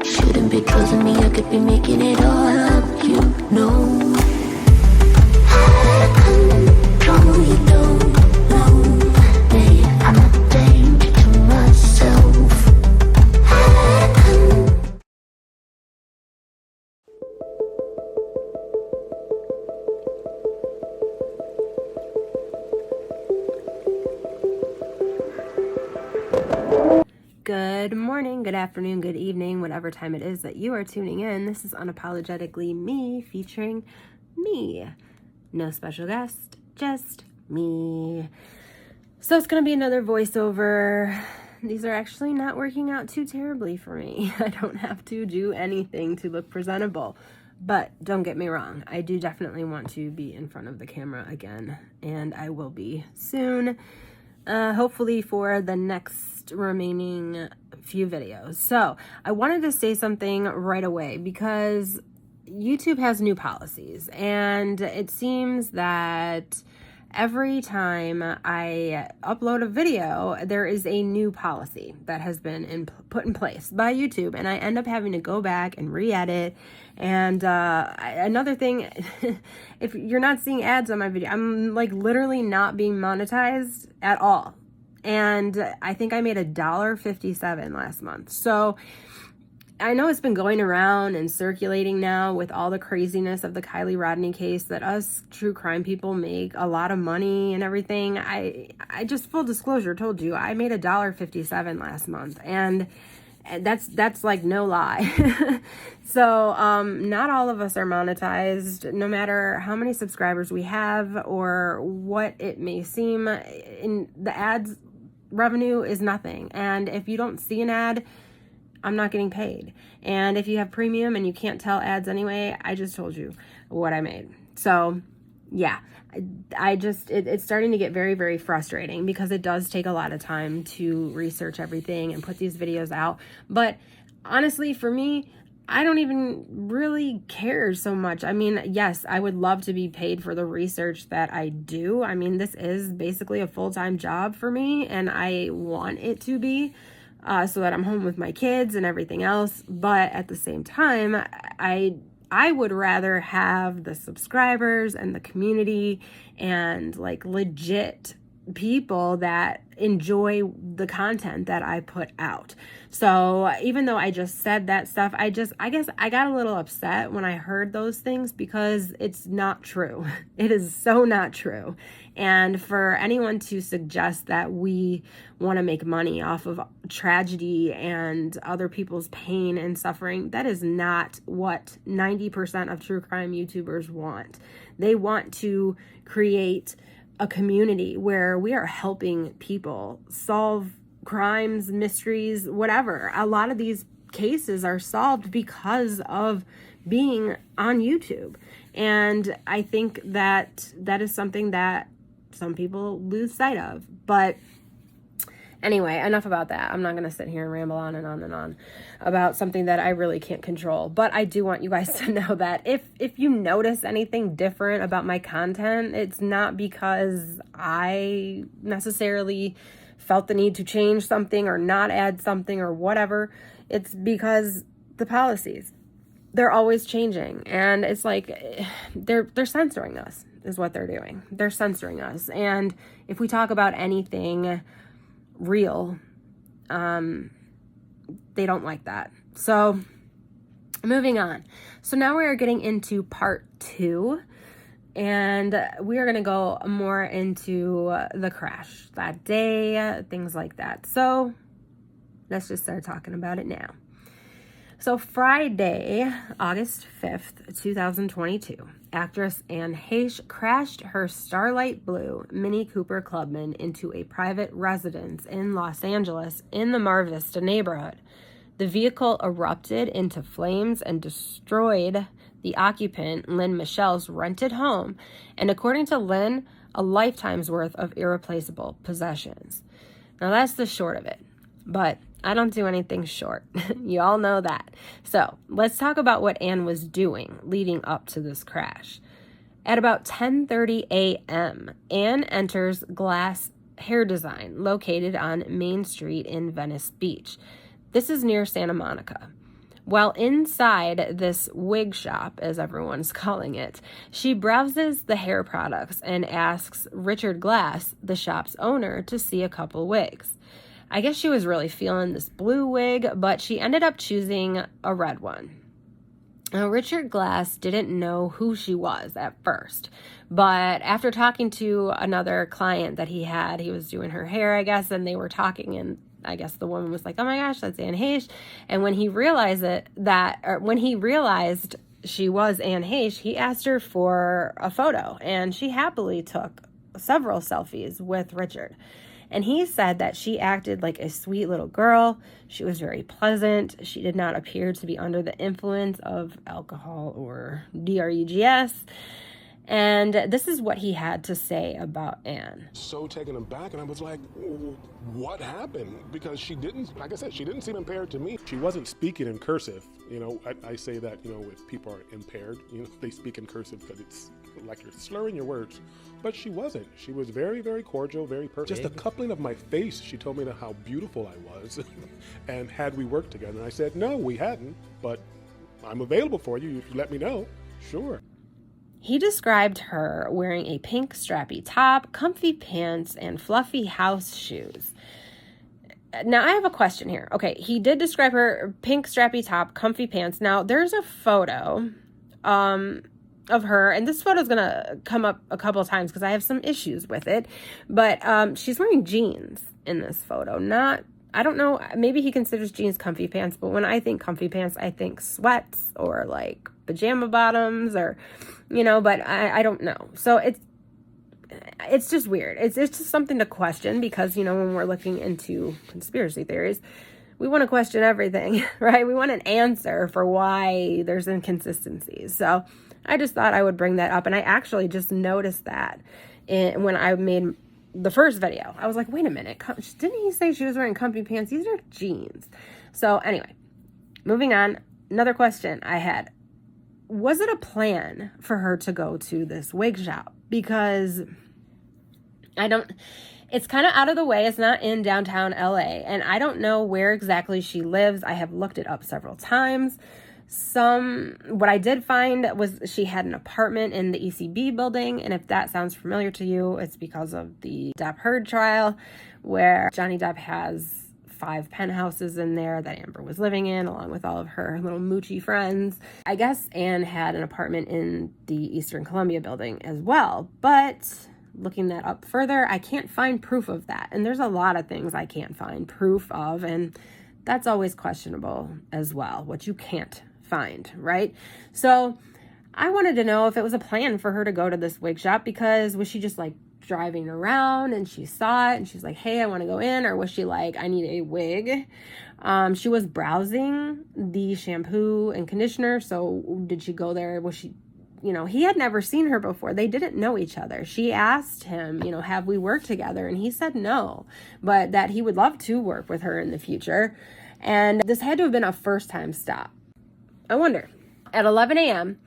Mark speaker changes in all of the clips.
Speaker 1: Shouldn't be trusting me, I could be making it all up, you know. Control, you don't know me. I'm a danger to myself.
Speaker 2: Good morning, good afternoon, good evening, whatever time it is that you are tuning in. This is Unapologetically Me, featuring me. No special guest, just me. So it's going to be another voiceover. These are actually not working out too terribly for me. I don't have to do anything to look presentable. But don't get me wrong, I do definitely want to be in front of the camera again, and I will be soon. Hopefully for the next remaining few videos. So I wanted to say something right away because YouTube has new policies, and it seems that every time I upload a video, there is a new policy that has been put in place by YouTube, and I end up having to go back and re-edit. And another thing, if you're not seeing ads on my video, I'm like literally not being monetized at all. And I think I made $1.57 last month. So I know it's been going around and circulating now with all the craziness of the Kylie Rodney case that us true crime people make a lot of money and everything. I just, full disclosure, told you I made $1.57 last month, and that's like no lie. So not all of us are monetized, no matter how many subscribers we have or what it may seem. In the ads revenue is nothing, and if you don't see an ad, I'm not getting paid. And if you have premium and you can't tell ads anyway, I just told you what I made. So yeah, it's starting to get very, very frustrating because it does take a lot of time to research everything and put these videos out. But honestly, for me, I don't even really care so much. I mean, yes, I would love to be paid for the research that I do. I mean, this is basically a full-time job for me, and I want it to be. So that I'm home with my kids and everything else. But at the same time, I would rather have the subscribers and the community and like legit people that enjoy the content that I put out. So even though I just said that stuff, I guess I got a little upset when I heard those things because it's not true. It is so not true. And for anyone to suggest that we want to make money off of tragedy and other people's pain and suffering, that is not what 90% of true crime YouTubers want. They want to create a community where we are helping people solve crimes, mysteries, whatever. A lot of these cases are solved because of being on YouTube. And I think that is something that some people lose sight of. But anyway, enough about that. I'm not going to sit here and ramble on and on and on about something that I really can't control. But I do want you guys to know that if you notice anything different about my content, it's not because I necessarily felt the need to change something or not add something or whatever. It's because the policies, they're always changing. And it's like they're censoring us is what they're doing. They're censoring us. And if we talk about anything real, they don't like that. So moving on. So now we are getting into part 2, and we are going to go more into the crash that day, things like that. So let's just start talking about it now. So Friday, August 5th, 2022, actress Anne Heche crashed her Starlight Blue Mini Cooper Clubman into a private residence in Los Angeles in the Mar Vista neighborhood. The vehicle erupted into flames and destroyed the occupant, Lynn Michelle's rented home, and according to Lynn, a lifetime's worth of irreplaceable possessions. Now that's the short of it, but I don't do anything short. You all know that. So let's talk about what Anne was doing leading up to this crash. At about 10:30 a.m., Anne enters Glass Hair Design, located on Main Street in Venice Beach. This is near Santa Monica. While inside this wig shop, as everyone's calling it, she browses the hair products and asks Richard Glass, the shop's owner, to see a couple wigs. I guess she was really feeling this blue wig, but she ended up choosing a red one. Now, Richard Glass didn't know who she was at first, but after talking to another client that he was doing her hair, I guess, and they were talking, and I guess the woman was like, "Oh my gosh, that's Anne Heche." And when he realized she was Anne Heche, he asked her for a photo, and she happily took several selfies with Richard. And he said that she acted like a sweet little girl. She was very pleasant. She did not appear to be under the influence of alcohol or drugs. And this is what he had to say about Anne.
Speaker 3: So taken aback, and I was like, what happened? Because she didn't, like I said, she didn't seem impaired to me. She wasn't speaking in cursive. You know, I say that, you know, if people are impaired, you know, they speak in cursive because it's like you're slurring your words. But she wasn't. She was very, very cordial, very perfect. Just a coupling of my face, she told me how beautiful I was. And had we worked together? And I said, no, we hadn't, but I'm available for you if you let me know. Sure.
Speaker 2: He described her wearing a pink strappy top, comfy pants, and fluffy house shoes. Now, I have a question here. Okay, he did describe her pink strappy top, comfy pants. Now, there's a photo of her, and this photo is going to come up a couple of times because I have some issues with it, but she's wearing jeans in this photo. I don't know, maybe he considers jeans comfy pants, but when I think comfy pants, I think sweats or like pajama bottoms or, you know, but I don't know. So it's just weird. It's just something to question because, you know, when we're looking into conspiracy theories, we want to question everything, right? We want an answer for why there's inconsistencies. So I just thought I would bring that up. And I actually just noticed that when I made the first video. I was like, wait a minute, didn't he say she was wearing comfy pants? These are jeans. So anyway, moving on. Another question I had. Was it a plan for her to go to this wig shop? Because it's kind of out of the way. It's not in downtown LA. And I don't know where exactly she lives. I have looked it up several times. What I did find was she had an apartment in the ECB building. And if that sounds familiar to you, it's because of the Depp Heard trial where Johnny Depp has 5 penthouses in there that Amber was living in along with all of her little moochy friends. I guess Anne had an apartment in the Eastern Columbia building as well, but looking that up further, I can't find proof of that. And there's a lot of things I can't find proof of, and that's always questionable as well, what you can't find, right? So I wanted to know if it was a plan for her to go to this wig shop, because was she just like driving around and she saw it and she's like, hey, I want to go in? Or was she like, I need a wig? She was browsing the shampoo and conditioner. So did she go there? Was she, you know, he had never seen her before. They didn't know each other. She asked him, you know, have we worked together? And he said no, but that he would love to work with her in the future. And this had to have been a first time stop. I wonder. At 11 a.m.,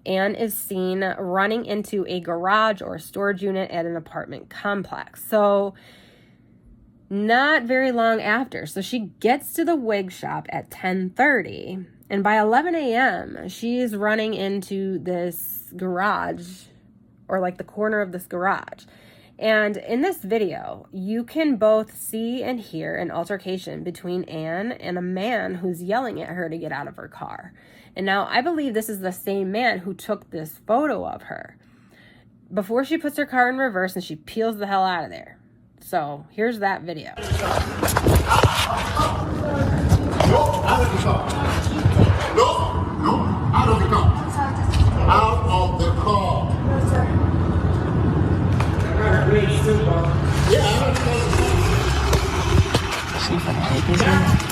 Speaker 2: Anne is seen running into a garage or storage unit at an apartment complex. So not very long after. So she gets to the wig shop at 10:30. And by 11 a.m., she's running into this garage, or like the corner of this garage. And in this video, you can both see and hear an altercation between Anne and a man who's yelling at her to get out of her car. And now I believe this is the same man who took this photo of her before she puts her car in reverse and she peels the hell out of there. So here's that video.
Speaker 4: No, out of the car. No, out of the car. Out of the car.
Speaker 5: No, sir. I got a green suit on.
Speaker 4: Yeah, out of the car.
Speaker 6: See if I can take this one.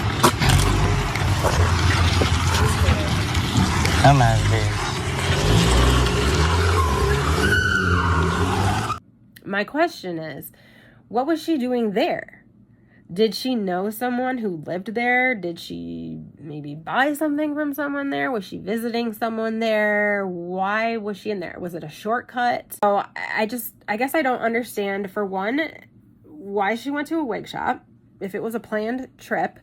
Speaker 6: I'm not big.
Speaker 2: My question is, what was she doing there? Did she know someone who lived there? Did she maybe buy something from someone there? Was she visiting someone there? Why was she in there? Was it a shortcut? So I guess I don't understand, for one, why she went to a wig shop, if it was a planned trip,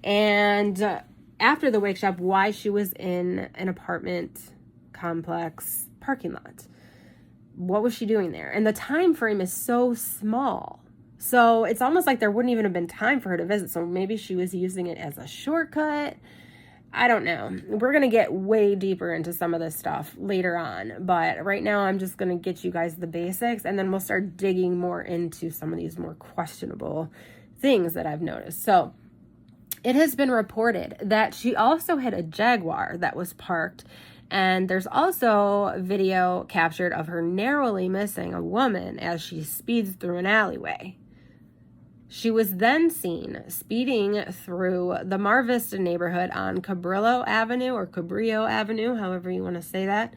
Speaker 2: and after the wig shop, why she was in an apartment complex parking lot. What was she doing there? And the time frame is so small. So it's almost like there wouldn't even have been time for her to visit. So maybe she was using it as a shortcut. I don't know. We're going to get way deeper into some of this stuff later on. But right now I'm just going to get you guys the basics. And then we'll start digging more into some of these more questionable things that I've noticed. So it has been reported that she also had a Jaguar that was parked. And there's also video captured of her narrowly missing a woman as she speeds through an alleyway. She was then seen speeding through the Mar Vista neighborhood on Cabrillo Avenue or Cabrillo Avenue, however you want to say that.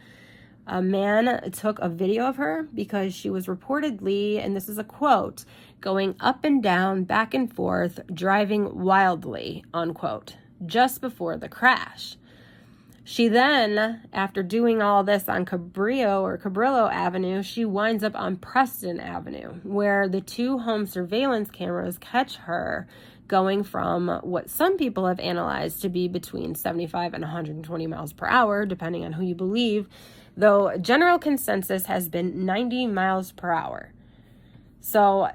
Speaker 2: A man took a video of her because she was reportedly, and this is a quote, going up and down, back and forth, driving wildly, unquote, just before the crash. She then, after doing all this on Cabrillo Avenue, she winds up on Preston Avenue, where the 2 home surveillance cameras catch her going from what some people have analyzed to be between 75 and 120 miles per hour, depending on who you believe, though general consensus has been 90 miles per hour. So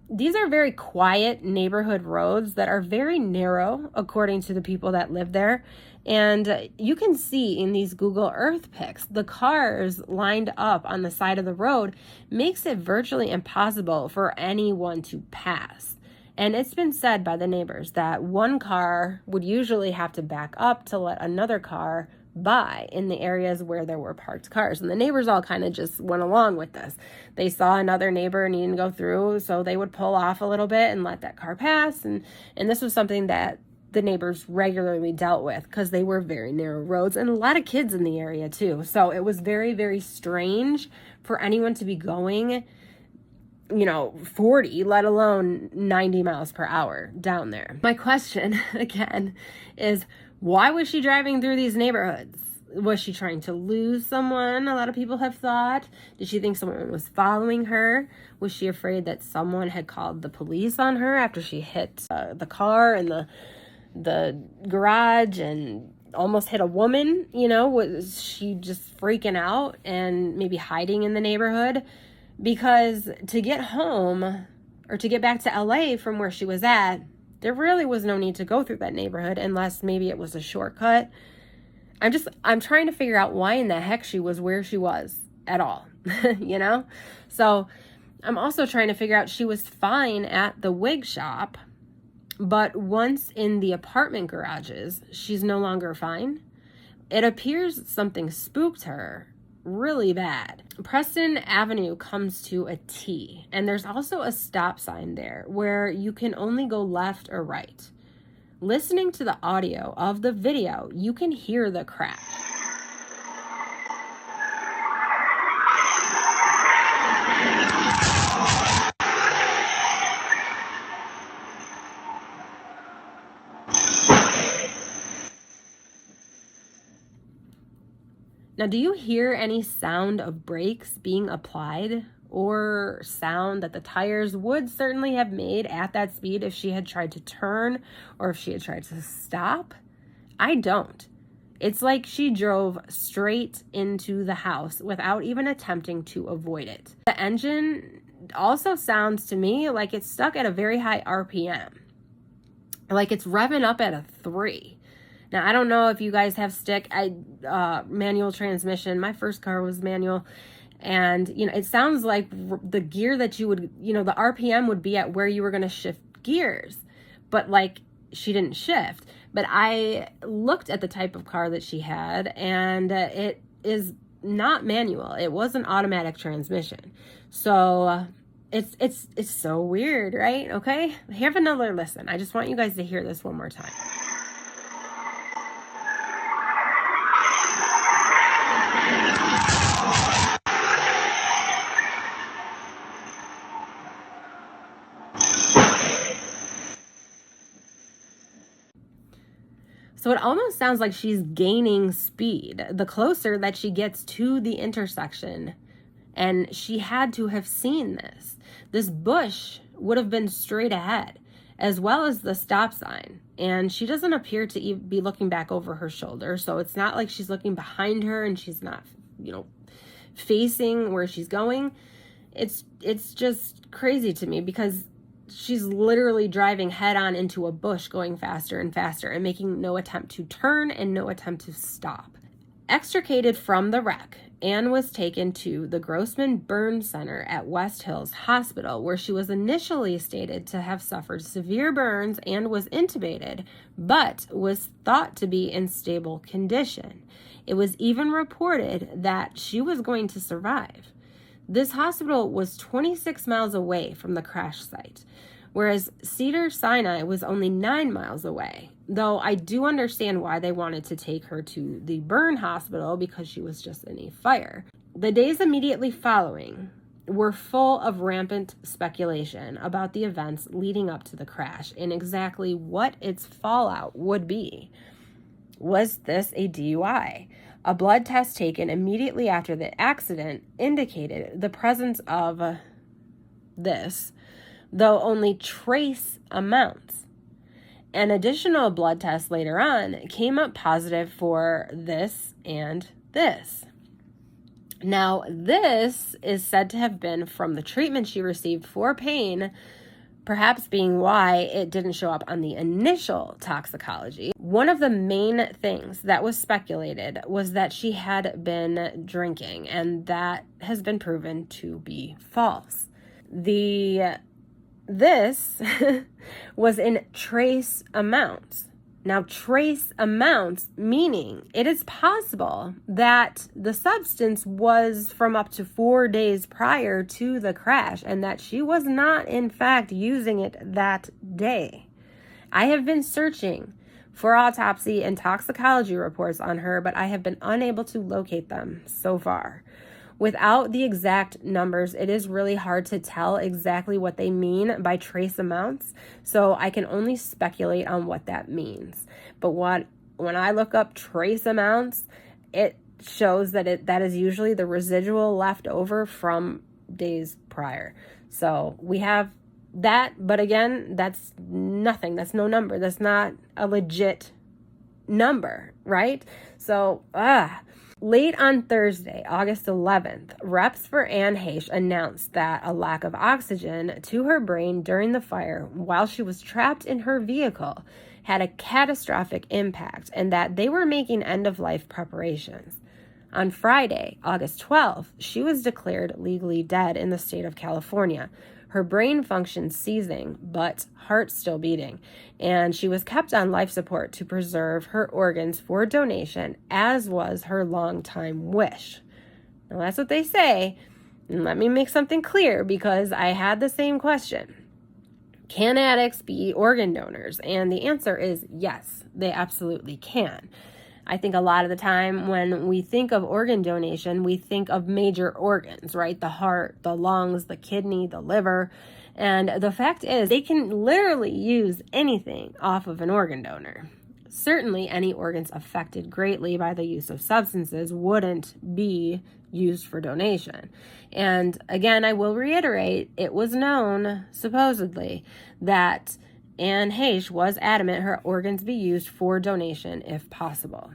Speaker 2: these are very quiet neighborhood roads that are very narrow, according to the people that live there. And you can see in these Google Earth pics, the cars lined up on the side of the road makes it virtually impossible for anyone to pass. And it's been said by the neighbors that one car would usually have to back up to let another car by in the areas where there were parked cars. And the neighbors all kind of just went along with this. They saw another neighbor needing to go through, so they would pull off a little bit and let that car pass. And this was something that the neighbors regularly dealt with because they were very narrow roads and a lot of kids in the area too. So it was very, very strange for anyone to be going, 40, let alone 90 miles per hour down there. My question again is, why was she driving through these neighborhoods? Was she trying to lose someone? A lot of people have thought. Did she think someone was following her? Was she afraid that someone had called the police on her after she hit the car and the garage and almost hit a woman? Was she just freaking out and maybe hiding in the neighborhood? Because to get home or to get back to LA from where she was at, there really was no need to go through that neighborhood unless maybe it was a shortcut. I'm trying to figure out why in the heck she was where she was at all, So I'm also trying to figure out, she was fine at the wig shop, but once in the apartment garages, she's no longer fine. It appears something spooked her really bad. Preston Avenue comes to a T, and there's also a stop sign there where you can only go left or right. Listening to the audio of the video, you can hear the crash. Now, do you hear any sound of brakes being applied or sound that the tires would certainly have made at that speed if she had tried to turn or if she had tried to stop? I don't. It's like she drove straight into the house without even attempting to avoid it. The engine also sounds to me like it's stuck at a very high RPM, like it's revving up at a 3. Now, I don't know if you guys have manual transmission. My first car was manual. And, it sounds like the gear that you would, the RPM would be at where you were going to shift gears. But, she didn't shift. But I looked at the type of car that she had, and it is not manual. It was an automatic transmission. So it's so weird, right? Okay? Have another listen. I just want you guys to hear this one more time. So it almost sounds like she's gaining speed the closer that she gets to the intersection And she had to have seen this. This bush would have been straight ahead, as well as the stop sign. And she doesn't appear to be looking back over her shoulder. So it's not like she's looking behind her and she's not, facing where she's going. It's just crazy to me because she's literally driving head on into a bush, going faster and faster and making no attempt to turn and no attempt to stop. Extricated from the wreck, Anne was taken to the Grossman Burn Center at West Hills Hospital, where she was initially stated to have suffered severe burns and was intubated, but was thought to be in stable condition. It was even reported that she was going to survive. This hospital was 26 miles away from the crash site, whereas Cedars-Sinai was only 9 miles away, though I do understand why they wanted to take her to the burn hospital because she was just in a fire. The days immediately following were full of rampant speculation about the events leading up to the crash and exactly what its fallout would be. Was this a DUI? A blood test taken immediately after the accident indicated the presence of this, though only trace amounts. An additional blood test later on came up positive for this and this. Now, this is said to have been from the treatment she received for pain, perhaps being why it didn't show up on the initial toxicology. One of the main things that was speculated was that she had been drinking, and that has been proven to be false. This was in trace amounts. Now, trace amounts meaning it is possible that the substance was from up to 4 days prior to the crash and that she was not, in fact, using it that day. I have been searching for autopsy and toxicology reports on her, but I have been unable to locate them so far. Without the exact numbers, it is really hard to tell exactly what they mean by trace amounts, so I can only speculate on what that means. But when I look up trace amounts, it shows that that is usually the residual left over from days prior. So we have that, but again, that's nothing. That's no number. That's not a legit number, right? So, late on Thursday, August 11th, reps for Anne Heche announced that a lack of oxygen to her brain during the fire while she was trapped in her vehicle had a catastrophic impact and that they were making end-of-life preparations. On Friday, August 12th, she was declared legally dead in the state of California. Her brain function ceasing, but heart still beating, and she was kept on life support to preserve her organs for donation, as was her longtime wish. Now, that's what they say, and let me make something clear because I had the same question. Can addicts be organ donors? And the answer is yes, they absolutely can. I think a lot of the time when we think of organ donation, we think of major organs, right? The heart, the lungs, the kidney, the liver. And the fact is, they can literally use anything off of an organ donor. Certainly, any organs affected greatly by the use of substances wouldn't be used for donation. And again, I will reiterate, it was known, supposedly, that Anne Heche was adamant her organs be used for donation if possible.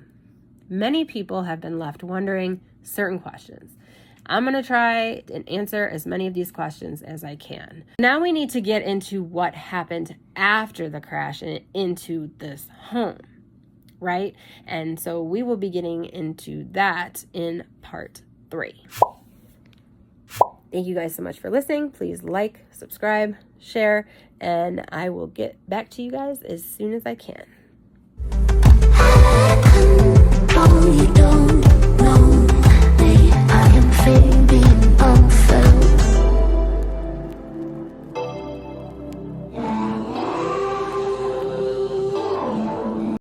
Speaker 2: Many people have been left wondering certain questions. I'm going to try and answer as many of these questions as I can. Now we need to get into what happened after the crash and into this home, right? And so we will be getting into that in part 3. Thank you guys so much for listening. Please like, subscribe, share, and I will get back to you guys as soon as I can.
Speaker 1: Oh, you don't